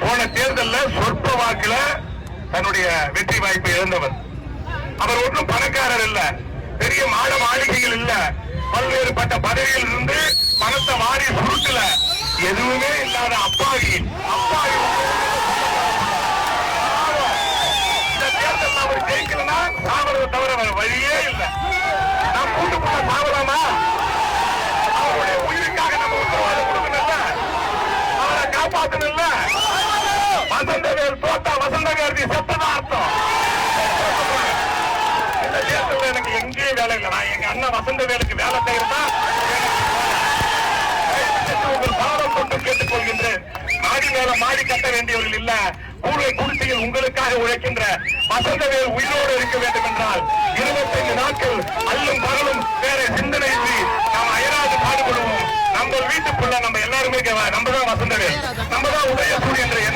போன தேர்தலில் சொற்ப வாக்குல தன்னுடைய வெற்றி வாய்ப்பை இழந்தவர். அவர் ஒன்றும் பணக்காரர் இல்ல, பெரிய மாட மாளிகைகள் இல்ல, பல்வேறுபட்ட பதவியில் இருந்து பணத்தை வாரி சுருட்டல, எதுவுமே இல்லாத அப்பாவி. இந்த தேர்தல் அவர் ஜெயிக்கலன்னா சாவறதை தவிர வேற வழியே இல்லை. நாம் கூட்டு போன சாவலாமா? அவருடைய உயிருக்காக நம்ம உத்தரவாதம் கொடுக்கணும்ல, அவரை காப்பாற்றணும்ல. வசந்தவேல் தோட்டா வசந்தகாரதி செத்ததா அர்த்தம். இந்த தேர்தலில் எனக்கு எங்கேயும் வேலை இல்லை. நான் எங்க அண்ணன் வசந்தவேலுக்கு வேலை செய்யறதா உங்கள் பாடம் கொண்டு கேட்டுக்கொள்கின்றேன். மாடி மேல மாடி கட்ட வேண்டியவர்கள் இல்ல, கூரை குடிசையில் உங்களுக்காக உழைக்கின்ற வசந்தவேல் உயிரோடு இருக்க வேண்டும் என்றால் 25 நாட்கள் அல்லும் பகலும் வேற சிந்தனை இன்றி நாம் அயராது பாடுபடுவோம். நம்ம வீட்டுக்குள்ள நம்ம எல்லாருமே நம்ம தான் வசந்தவேல், நம்ம தான் உதயசூரியன் என்ற